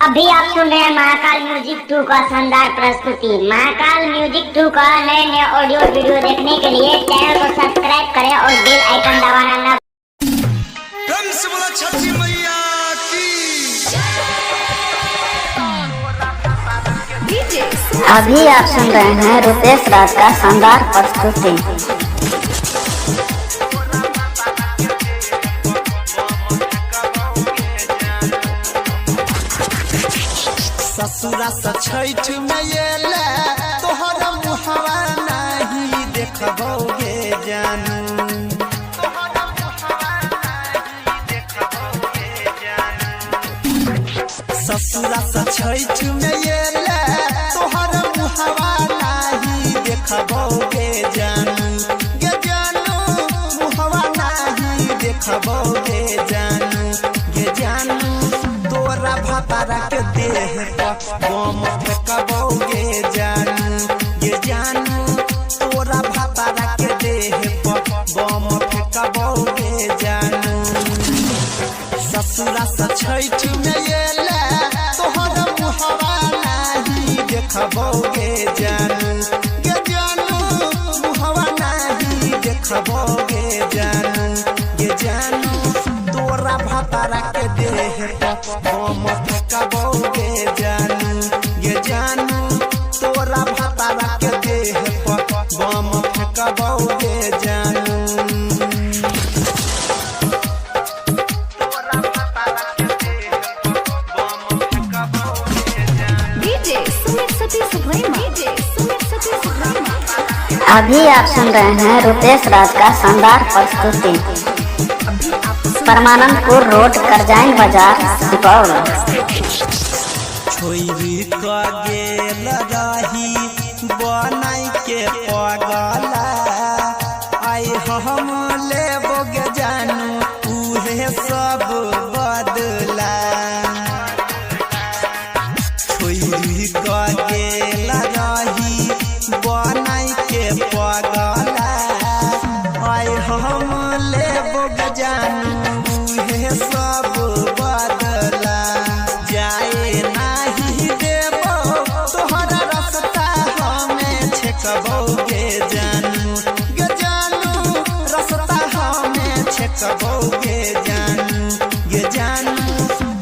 अभी आप सुन रहे हैं महाकाल म्यूजिक 2 का शानदार प्रस्तुति। महाकाल म्यूजिक 2 का नए नए ऑडियो वीडियो देखने के लिए चैनल को सब्सक्राइब करें और बेल आइकन दबाना ना। छठी मैया की। अभी आप सुन रहे हैं रुपेश राज का शानदार प्रस्तुति। ससुरा से छठ में येले तोहर मुहवा नहीं देखबोगे जानू। ससुरा से छठ में येले तोहर मुहवा नहीं देखबोगे जानू। गे जानू मुहवा नहीं देखबोगे जानू। गे जानू तोरा भतारा के देह बम फेंकबोगे जानू। ये जानू तोरा भतारा के देह बम फेंकबोगे जानू। ससुरा से छठ में येले तोहर मुहवा नहीं देखबोगे जानू। ये जानू मुहवा नहीं देखबोगे जानू। ये जानू तोरा भतारा के देह बम फेंकबोगे जानू। ये जानू तोरा भतारा के देह बम फेंकबोगे जानू। अभी आप सुन रहे हैं रुपेश राज का शानदार प्रस्तुति। परमानंदपुर रोड करजाइन बाजार सुपौल। छोरी का गेल रही बनाई के पगला आई हम लेबोगे जानू उहे सब बदला। छोरी का गेल रही बनाई के पगला आई हम लेबोगे जानू उहे सब बदला। जाए नहीं देबो तोहरा रास्ता हमें छेकबोगे जानू। गे जानू रास्ता हमें छेकबोगे जानू। गे जानू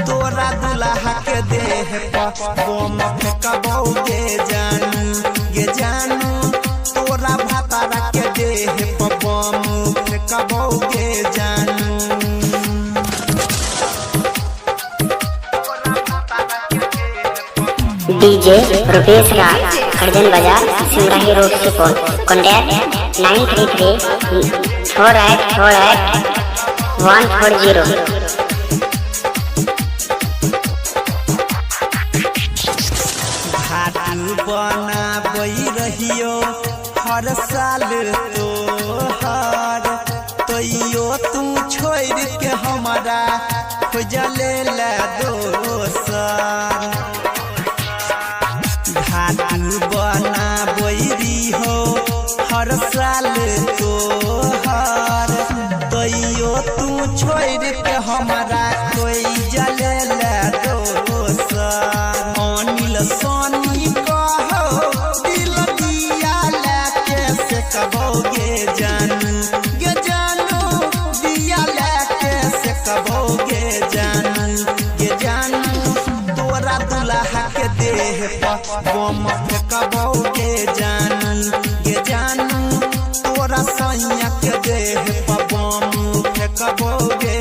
तोरा दुल्हा के देह बम फेंकबोगे जानू। गे जानू तोरा भतारा के देह बम फेंकबोगे जानू। डीजे रुपेश राज करजाइन बाजार सिमराही रोड सुपौल। कॉन्टैक्ट 933 4848 140। घाटू बनाबई रहियो हर साल तोहर तैयो तू छोड़ के हमारा खोजले ला दोसर। घाटू बनाबई रहियो हर साल तोहर तैयो तू छोड़ के हमारा खोजले ला दोसर। अनिल सोनी कहो दिल दिया लेके सेकबोगे जानू। गे जानू दिया लेके सेकबोगे जानू। गे जानू तोरा दुल्हा के देह बम फेंकबोगे जानू। गे जानू तोरा सैया के देह बम फेंकबोगे